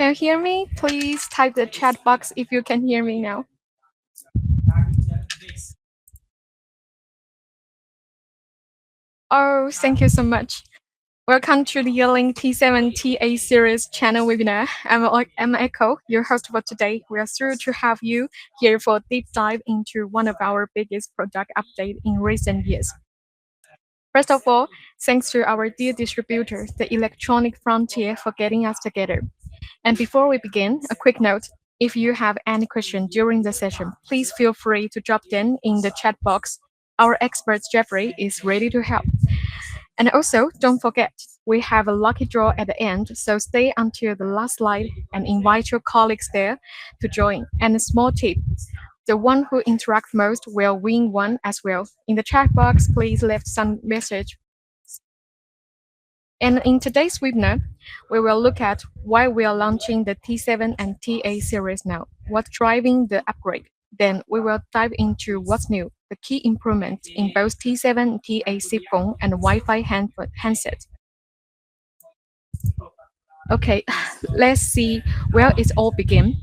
you hear me? Please type the chat box if you can hear me now. Oh, thank you so much. Welcome to the Yealink T7 T8 series channel webinar. I'm Echo, your host for today. We are thrilled to have you here for a deep dive into one of our biggest product updates in recent years. First of all, thanks to our dear distributor, the Electronic Frontier, for getting us together. And before we begin, a quick note. If you have any question during the session, please feel free to drop them in the chat box. Our expert Jeffrey is ready to help. And also, don't forget, we have a lucky draw at the end, so stay until the last slide and invite your colleagues there to join. And a small tip, the one who interacts most will win one as well. In the chat box, please leave some message. And in today's webinar, we will look at why we are launching the T7 and T8 series now, what's driving the upgrade. Then we will dive into what's new, the key improvements in both T7 and T8 SIP phone and Wi-Fi handset. Okay, let's see where it all began.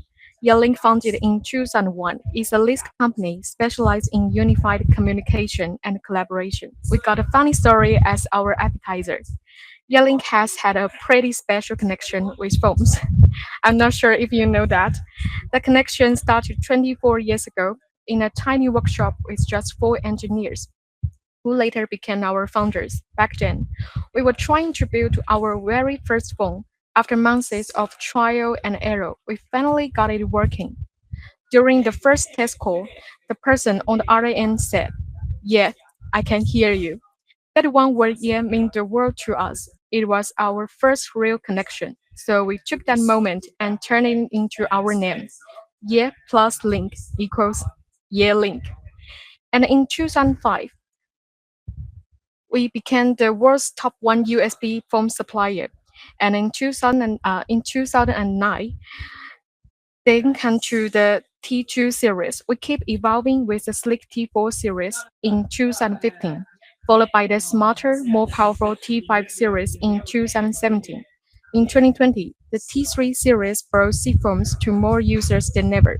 Yealink, founded in 2001, is a list company specialized in unified communication and collaboration. We got a funny story as our appetizer. Yealink has had a pretty special connection with phones. I'm not sure if you know that. The connection started 24 years ago in a tiny workshop with just 4 engineers, who later became our founders. Back then, we were trying to build our very first phone. After months of trial and error, we finally got it working. During the first test call, the person on the other end said, "Yeah, I can hear you." That one word "yeah" meant the world to us. It was our first real connection. So we took that moment and turned it into our name. Yeah plus link equals yeah link. And in 2005, we became the world's top one USB phone supplier. And in 2009, then come to the T2 series. We keep evolving with the sleek T4 series in 2015, followed by the smarter, more powerful T5 series in 2017. In 2020, the T3 series brought C phones to more users than ever.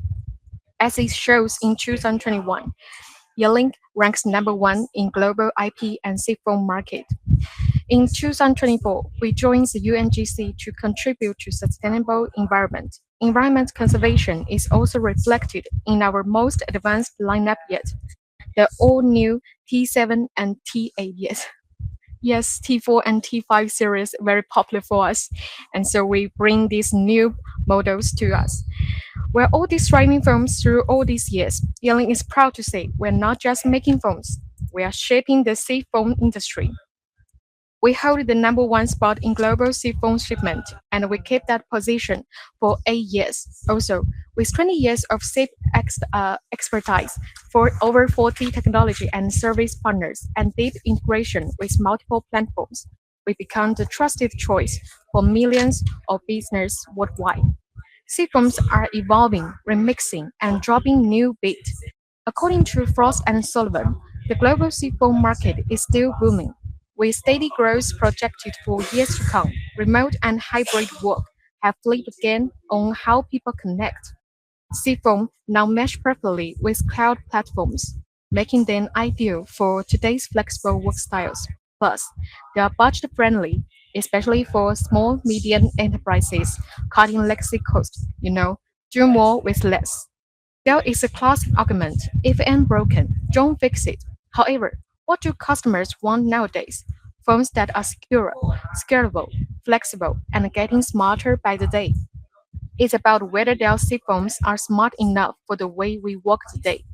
As it shows in 2021, Yealink ranks number one in global IP and C phone market. In 2024, we joined the UNGC to contribute to sustainable environment. Environment conservation is also reflected in our most advanced lineup yet, the all-new T7 and T8. Yes, T4 and T5 series very popular for us, and so we bring these new models to us. We're all these thriving phones through all these years. Yealink is proud to say we're not just making phones, we are shaping the safe phone industry. We hold the number one spot in global phone shipment, and we kept that position for 8 years. Also, with 20 years of expertise for over 40 technology and service partners and deep integration with multiple platforms, we become the trusted choice for millions of businesses worldwide. Phones are evolving, remixing, and dropping new beat. According to Frost and Sullivan, the global phone market is still booming, with steady growth projected for years to come. Remote and hybrid work have flipped again on how people connect. Phone now mesh perfectly with cloud platforms, making them ideal for today's flexible work styles. Plus, they are budget-friendly, especially for small, medium enterprises, cutting legacy costs. Do more with less. There is a classic argument: if it ain't broken, don't fix it. However, what do customers want nowadays? Phones that are secure, scalable, flexible, and getting smarter by the day. It's about whether their phones are smart enough for the way we work today.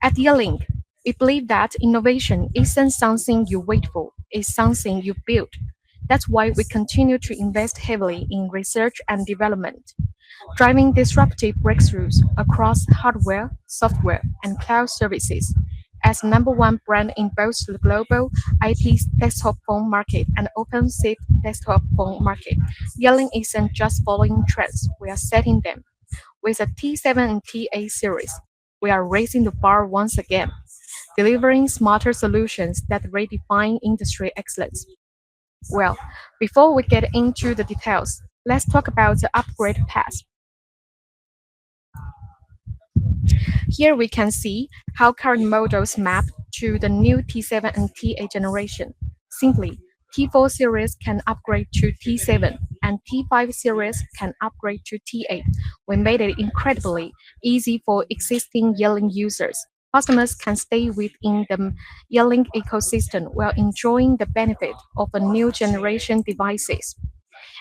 At Yealink, we believe that innovation isn't something you wait for, it's something you build. That's why we continue to invest heavily in research and development, driving disruptive breakthroughs across hardware, software, and cloud services. As number one brand in both the global IP desktop phone market and open SIP desktop phone market, Yealink isn't just following trends, we are setting them. With the T7 and T8 series, we are raising the bar once again, delivering smarter solutions that redefine industry excellence. Well, before we get into the details, let's talk about the upgrade path. Here we can see how current models map to the new T7 and T8 generation. Simply, T4 series can upgrade to T7 and T5 series can upgrade to T8. We made it incredibly easy for existing Yealink users. Customers can stay within the Yealink ecosystem while enjoying the benefit of a new generation devices.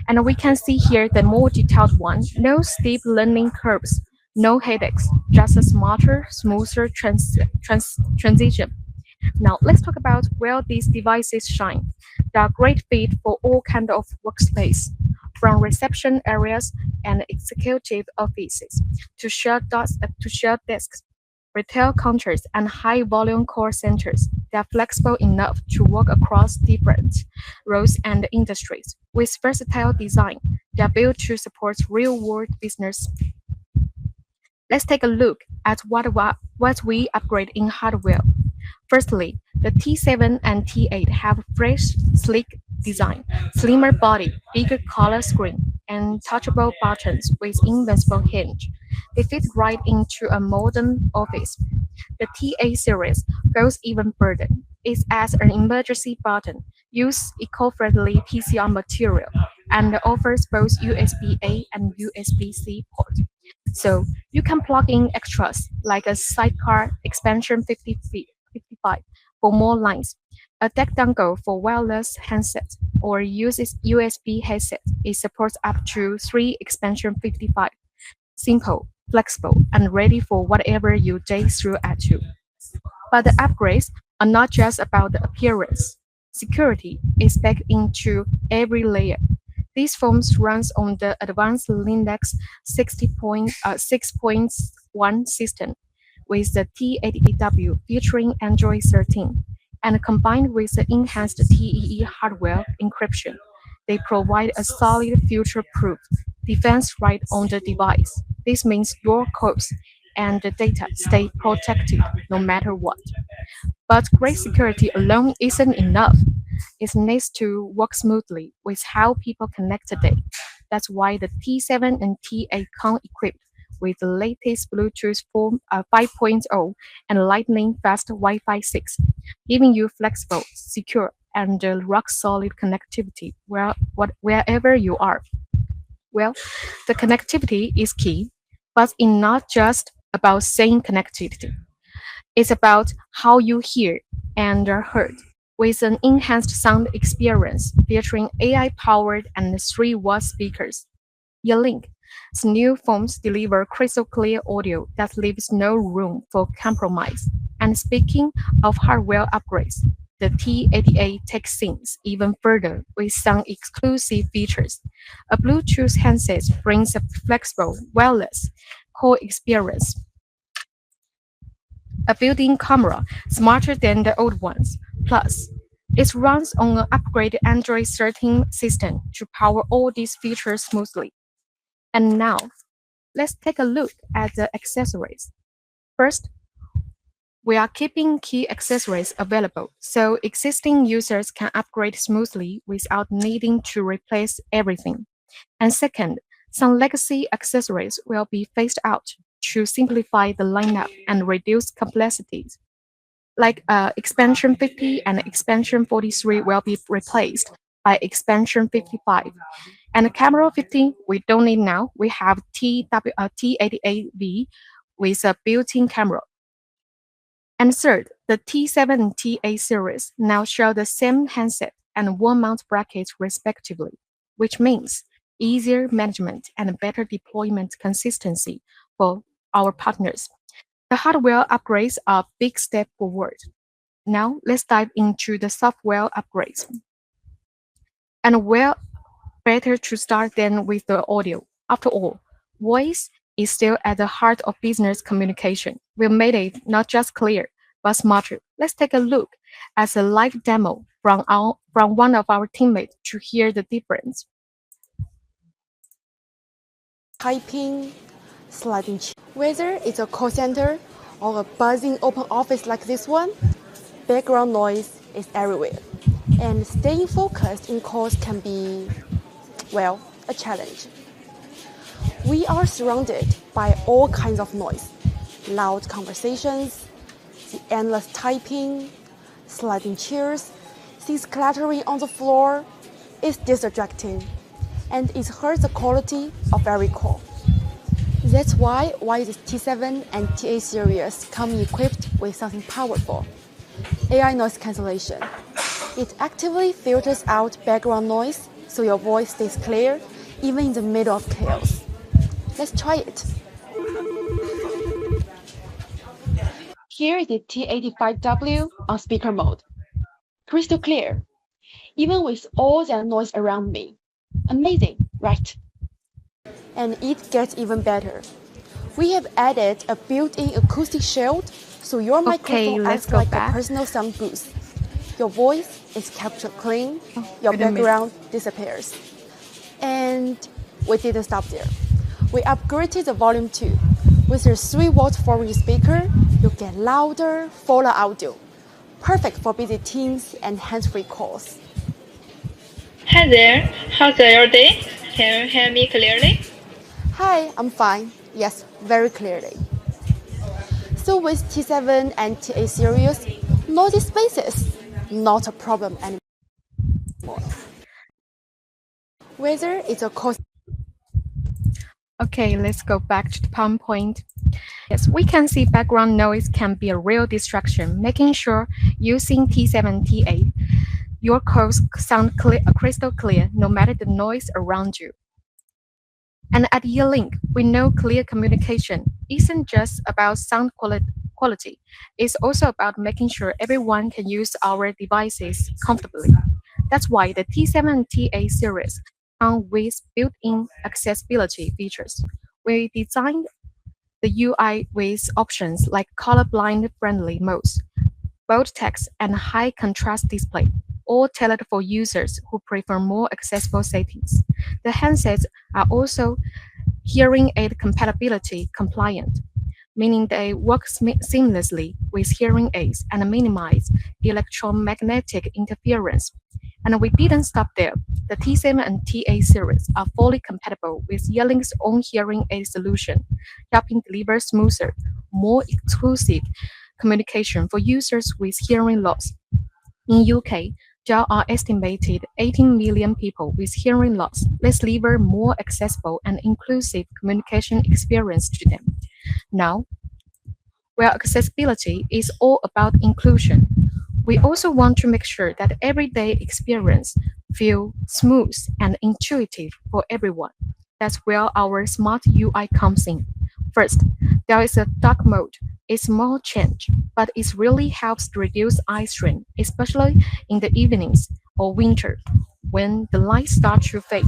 And we can see here the more detailed one, no steep learning curves, no headaches, just a smarter, smoother transition. Now let's talk about where these devices shine. They are great fit for all kinds of workspace, from reception areas and executive offices to shared desks, retail counters, and high-volume call centers. They are flexible enough to work across different roles and industries. With versatile design, they are built to support real-world business. Let's take a look at what we upgrade in hardware. Firstly, the T7 and T8 have fresh, sleek design, slimmer body, bigger color screen, and touchable buttons with invincible hinge. They fit right into a modern office. The T8 series goes even further. It adds an emergency button, uses eco-friendly PCR material, and offers both USB-A and USB-C ports. So you can plug in extras like a sidecar expansion 55 for more lines, a deck dongle for wireless handsets, or uses USB headset. It supports up to 3 expansion 55. Simple, flexible, and ready for whatever your day throws at you. But the upgrades are not just about the appearance. Security is baked into every layer. These phones runs on the advanced Linux 6.1 system with the T8W featuring Android 13 and combined with the enhanced TEE hardware encryption. They provide a solid future-proof defense right on the device. This means your codes and the data stay protected no matter what. But great security alone isn't enough. It needs to work smoothly with how people connect today. That's why the T7 and T8 come equipped with the latest Bluetooth 5.0 and lightning fast Wi-Fi 6, giving you flexible, secure, and rock-solid connectivity wherever you are. Well, the connectivity is key, but it's not just about saying connectivity. It's about how you hear and are heard. With an enhanced sound experience featuring AI-powered and 3-watt speakers. Yealink's new phones deliver crystal clear audio that leaves no room for compromise. And speaking of hardware upgrades, the T88 takes things even further with some exclusive features. A Bluetooth handset brings a flexible, wireless call experience, a built-in camera smarter than the old ones. Plus, it runs on an upgraded Android 13 system to power all these features smoothly. And now, let's take a look at the accessories. First, we are keeping key accessories available so existing users can upgrade smoothly without needing to replace everything. And second, some legacy accessories will be phased out to simplify the lineup and reduce complexities. Like expansion 50 and expansion 43 will be replaced by expansion 55. And camera 50 we don't need now. We have T88V with a built-in camera. And third, the T7 and T8 series now share the same handset and wall mount brackets respectively, which means easier management and better deployment consistency for our partners. The hardware upgrades are a big step forward. Now let's dive into the software upgrades. And where better to start than with the audio? After all, voice is still at the heart of business communication. We made it not just clear, but smarter. Let's take a look at a live demo from one of our teammates to hear the difference. Typing, sliding. Whether it's a call center or a buzzing open office like this one, background noise is everywhere. And staying focused in calls can be, well, a challenge. We are surrounded by all kinds of noise, loud conversations, the endless typing, sliding chairs, things clattering on the floor. It's distracting, and it hurts the quality of every call. That's why the T7 and T8 series come equipped with something powerful: AI noise cancellation. It actively filters out background noise so your voice stays clear even in the middle of chaos. Let's try it. Here is the T85W on speaker mode. Crystal clear, even with all that noise around me. Amazing, right? And it gets even better. We have added a built-in acoustic shield, so your microphone acts like a personal sound booth. Your voice is captured clean, your background disappears. And we didn't stop there. We upgraded the volume too. With a 3-watt 4-inch speaker, you get louder, fuller audio. Perfect for busy teams and hands-free calls. Hi there, how's your day? Can you hear me clearly? Hi, I'm fine. Yes, very clearly. So with T7 and T8 series, noisy spaces, not a problem anymore. Whether it's a call. Okay, let's go back to the PowerPoint. Yes, we can see background noise can be a real distraction, making sure using T7 T8, your calls sound crystal clear no matter the noise around you. And at Yealink, we know clear communication isn't just about sound quality. It's also about making sure everyone can use our devices comfortably. That's why the T7 and T8 series come with built-in accessibility features. We designed the UI with options like colorblind friendly modes, bold text, and high contrast display, all tailored for users who prefer more accessible settings. The handsets are also hearing aid compatibility compliant, meaning they work seamlessly with hearing aids and minimize electromagnetic interference. And we didn't stop there. The T7 and T8 series are fully compatible with Yealink's own hearing aid solution, helping deliver smoother, more exclusive communication for users with hearing loss. In UK, there are estimated 18 million people with hearing loss. Let's deliver more accessible and inclusive communication experience to them. Now, where accessibility is all about inclusion, we also want to make sure that everyday experience feel smooth and intuitive for everyone. That's where our smart UI comes in. First, there is a dark mode. A small change, but it really helps to reduce eye strain, especially in the evenings or winter when the lights start to fade.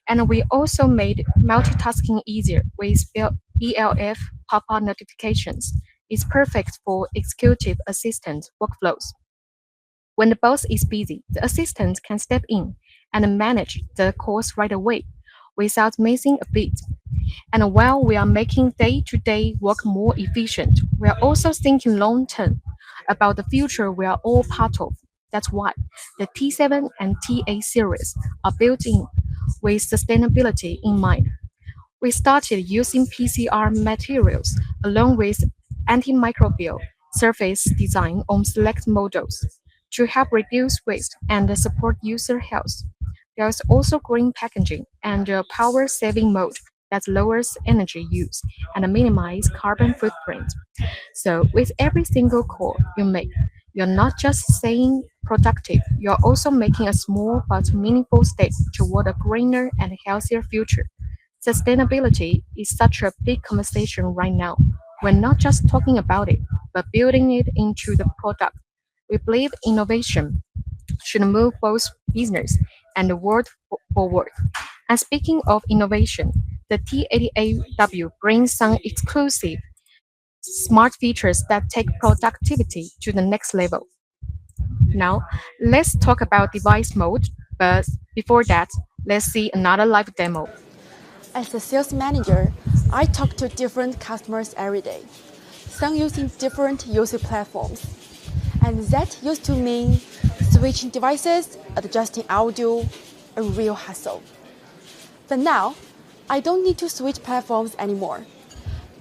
And we also made multitasking easier with BLF pop-up notifications. It's perfect for executive assistant workflows. When the boss is busy, the assistant can step in and manage the calls right away without missing a beat. And while we are making day-to-day work more efficient, we are also thinking long-term about the future we are all part of. That's why the T7 and T8 series are built in with sustainability in mind. We started using PCR materials along with antimicrobial surface design on select models to help reduce waste and support user health. There's also green packaging and a power-saving mode that lowers energy use and minimizes carbon footprint. So with every single call you make, you're not just staying productive, you're also making a small but meaningful step toward a greener and healthier future. Sustainability is such a big conversation right now. We're not just talking about it, but building it into the product. We believe innovation should move both business and the world forward. And speaking of innovation, the T88W brings some exclusive smart features that take productivity to the next level. Now, let's talk about device mode, but before that, let's see another live demo. As a sales manager, I talk to different customers every day, some using different user platforms. And that used to mean switching devices, adjusting audio, a real hassle. But now, I don't need to switch platforms anymore.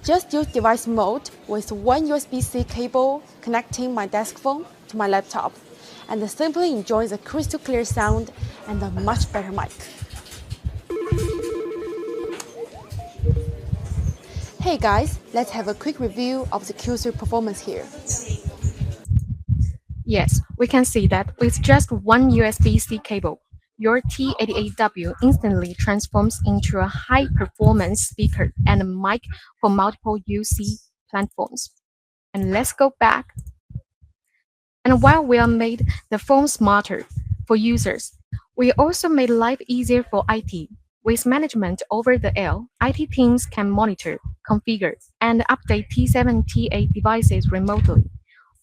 Just use device mode with one USB-C cable connecting my desk phone to my laptop, and simply enjoy the crystal clear sound and a much better mic. Hey guys, let's have a quick review of the Q3 performance here. Yes, we can see that with just one USB-C cable, your T88W instantly transforms into a high-performance speaker and a mic for multiple UC platforms. And let's go back. And while we are made the phone smarter for users, we also made life easier for IT. With management over the air, IT teams can monitor, configure, and update T7 T8 devices remotely,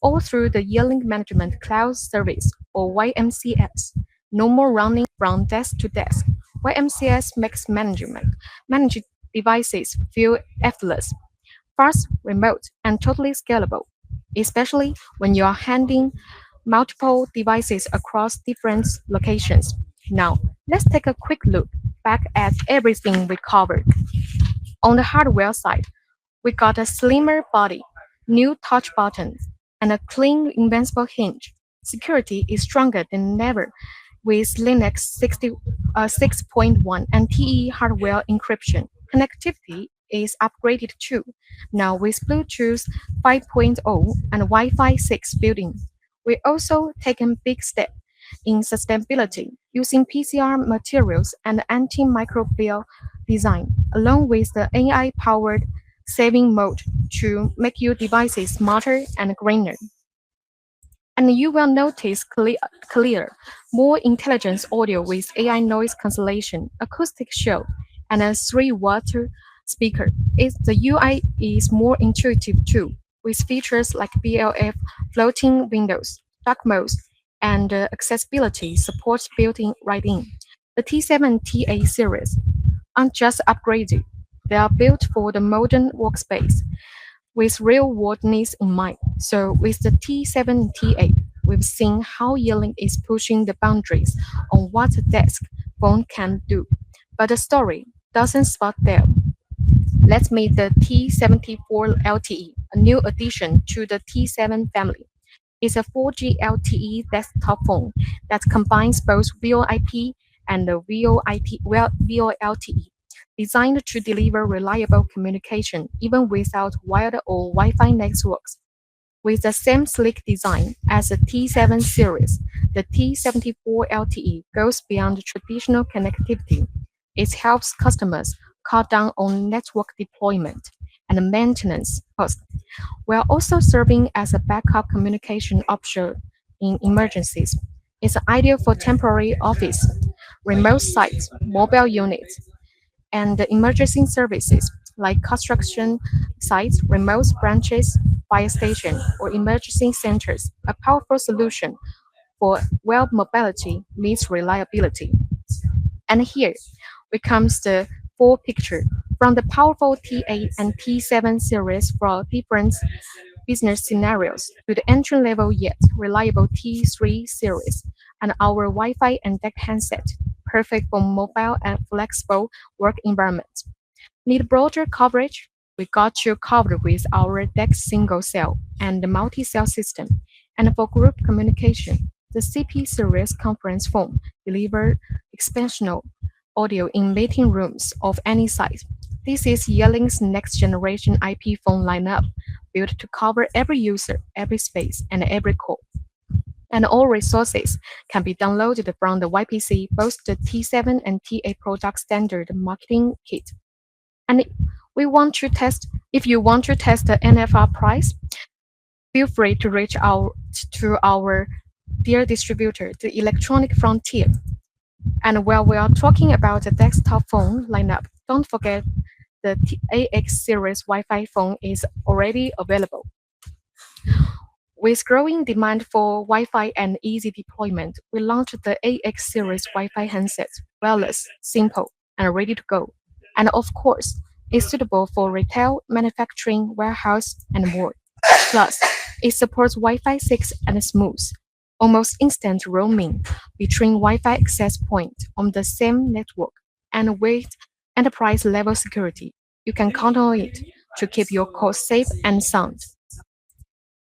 all through the Yealink Management Cloud Service, or YMCS. No more running from desk to desk. YMCS makes managed devices feel effortless, fast, remote, and totally scalable, especially when you are handling multiple devices across different locations. Now, let's take a quick look back at everything we covered. On the hardware side, we got a slimmer body, new touch buttons, and a clean, invincible hinge. Security is stronger than ever with Linux 6.1 and TE hardware encryption. Connectivity is upgraded too, now with Bluetooth 5.0 and Wi-Fi 6 built-in. We also taken big step in sustainability using PCR materials and antimicrobial design, along with the AI-powered saving mode to make your devices smarter and greener. And you will notice clear, more intelligent audio with AI noise cancellation, acoustic show, and a 3-watt speaker. The UI is more intuitive too, with features like BLF, floating windows, dark modes, and accessibility support built-in right in. The T7 T8 series aren't just upgraded, they are built for the modern workspace with real-world needs in mind. So with the T7 T8, we've seen how Yealink is pushing the boundaries on what a desk phone can do. But the story doesn't stop there. Let's meet the T74 LTE, a new addition to the T7 family. It's a 4G LTE desktop phone that combines both VoIP and VoLTE, designed to deliver reliable communication even without wired or Wi-Fi networks. With the same sleek design as the T7 series, the T74 LTE goes beyond traditional connectivity. It helps customers cut down on network deployment and maintenance costs, while also serving as a backup communication option in emergencies. It's ideal for temporary office, remote sites, mobile units, and emergency services like construction sites, remote branches, fire stations, or emergency centers. A powerful solution for where mobility meets reliability. And here becomes the full picture. From the powerful T8 and T7 series for different business scenarios to the entry-level yet reliable T3 series and our Wi-Fi and DEC handset, perfect for mobile and flexible work environments. Need broader coverage? We got you covered with our DEC single cell and multi-cell system. And for group communication, the CP series conference phone delivers expansional audio in meeting rooms of any size. This is Yealink's next generation IP phone lineup, built to cover every user, every space, and every call. And all resources can be downloaded from the YPC, both the T7 and T8 product standard marketing kit. And if you want to test the NFR price, feel free to reach out to our dear distributor, the Electronic Frontier. And while we are talking about the desktop phone lineup, don't forget the T8x series Wi-Fi phone is already available. With growing demand for Wi-Fi and easy deployment, we launched the AX series Wi-Fi handset, wireless, simple, and ready to go. And of course, it's suitable for retail, manufacturing, warehouse, and more. Plus, it supports Wi-Fi 6 and smooth, almost instant roaming between Wi-Fi access points on the same network and with enterprise level security, you can count on it to keep your code safe and sound.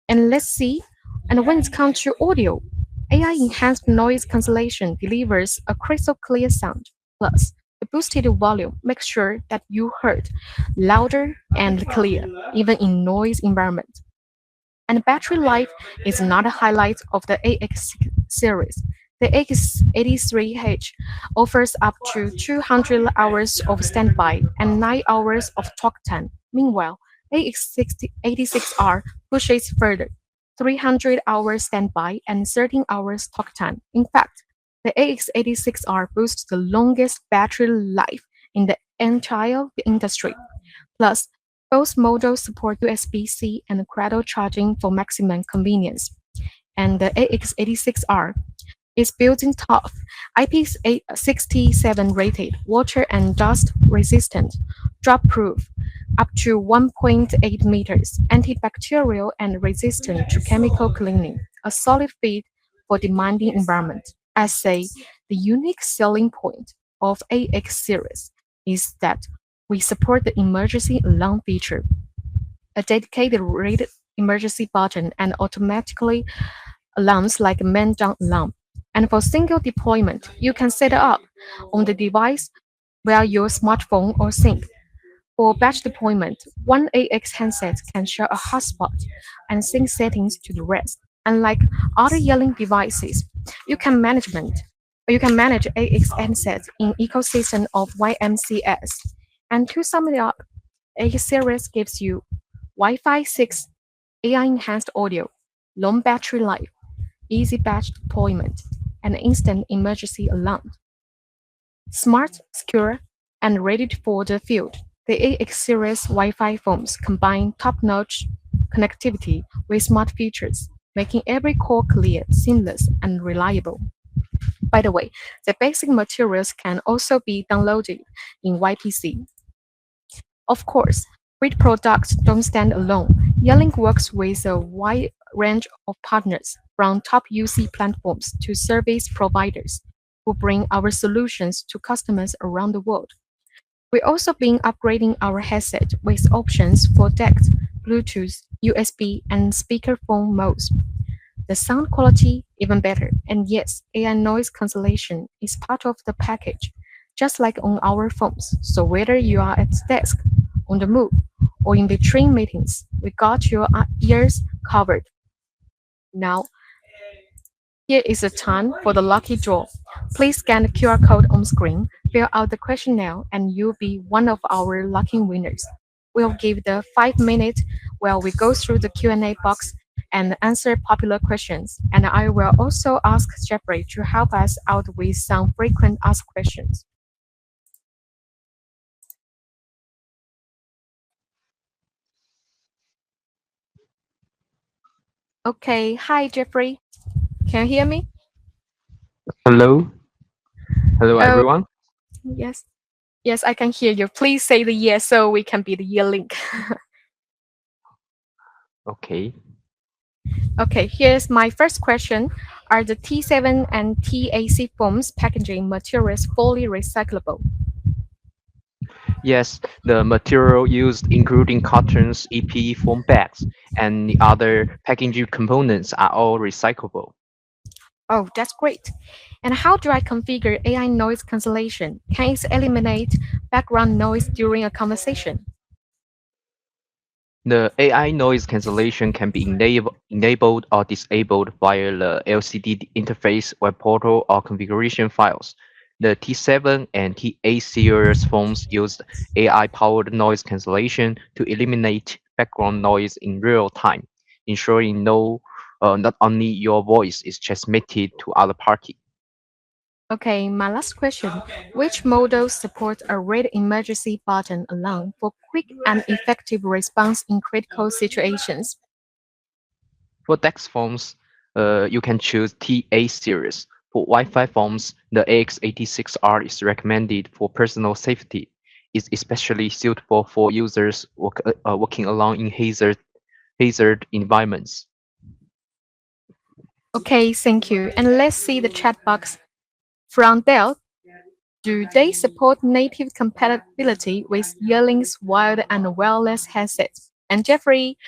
And let's see, and when it comes to audio, AI enhanced noise cancellation delivers a crystal clear sound. Plus, the boosted volume makes sure that you heard louder and clear, even in noise environment. And battery life is another highlight of the AX series. The X83H offers up to 200 hours of standby and 9 hours of talk time. Meanwhile, AX86R pushes further, 300 hours standby and 13 hours talk time. In fact, the AX86R boasts the longest battery life in the entire industry. Plus, both models support USB-C and cradle charging for maximum convenience. And the AX86R is built-in tough, IP67 rated, water and dust resistant, drop-proof, up to 1.8 meters, antibacterial and resistant to chemical cleaning, a solid fit for demanding environment. I say the unique selling point of AX series is that we support the emergency alarm feature, a dedicated rated emergency button and automatically alarms like a man-down alarm. And for single deployment, you can set it up on the device via your smartphone or sync. For batch deployment, one AX handset can share a hotspot and sync settings to the rest. Unlike other Yealink devices, you can management you can manage AX handsets in ecosystem of YMCS. And to sum it up, AX series gives you Wi-Fi 6, AI enhanced audio, long battery life, easy batch deployment, and instant emergency alarm. Smart, secure, and ready for the field. The AX series Wi-Fi phones combine top-notch connectivity with smart features, making every call clear, seamless, and reliable. By the way, the basic materials can also be downloaded in YPC. Of course, great products don't stand alone. Yealink works with a wide range of partners, from top UC platforms to service providers, who bring our solutions to customers around the world. We've also been upgrading our headset with options for DeX, Bluetooth, USB, and speakerphone modes. The sound quality even better, and yes, AI noise cancellation is part of the package, just like on our phones. So whether you are at the desk, on the move, or in between meetings, we got your ears covered. Now, here is the time for the lucky draw. Please scan the QR code on screen, fill out the questionnaire, and you'll be one of our lucky winners. We'll give the 5 minutes while we go through the Q&A box and answer popular questions. And I will also ask Jeffrey to help us out with some frequent asked questions. Okay, hi Jeffrey. Can you hear me? Hello, hello Oh, everyone. yes. Yes, I can hear you. Please say the yes so we can be the year link. Okay. Okay, here's my first question. Are the T7 and TAC foams packaging materials fully recyclable? Yes, the material used, including cartons, EPE foam bags, and the other packaging components, are all recyclable. Oh, that's great. And how do I configure AI noise cancellation? Can it eliminate background noise during a conversation? The AI noise cancellation can be enabled or disabled via the LCD interface, web portal, or configuration files. The T7 and T8 series phones used AI-powered noise cancellation to eliminate background noise in real time, ensuring not only your voice is transmitted to other party. Okay, my last question. Which models support a red emergency button alarm for quick and effective response in critical situations? For DeX phones, you can choose T8 series. For Wi-Fi phones, the AX86R is recommended for personal safety. It's especially suitable for users working alone in hazard environments. Okay, thank you. And let's see the chat box from Dell. Do they support native compatibility with Yealink's wired and wireless headsets? And Jeffrey,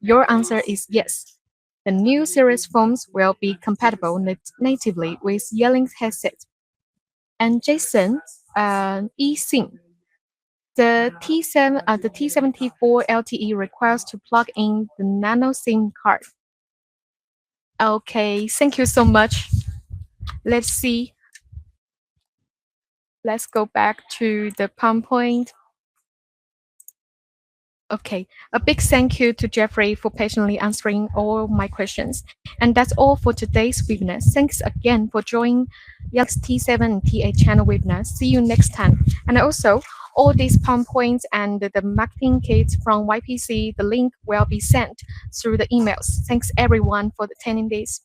your answer is yes. The new series phones will be compatible natively with Yealink's headsets. And Jason, eSIM. The T74 LTE requires to plug in the nano SIM card. Okay, thank you so much. Let's see. Let's go back to the PowerPoint. Okay, a big thank you to Jeffrey for patiently answering all my questions. And that's all for today's webinar. Thanks again for joining Yealink's T7 and T8 channel webinar. See you next time. And also, all these PowerPoints and the marketing kits from YPC, the link will be sent through the emails. Thanks everyone for attending this.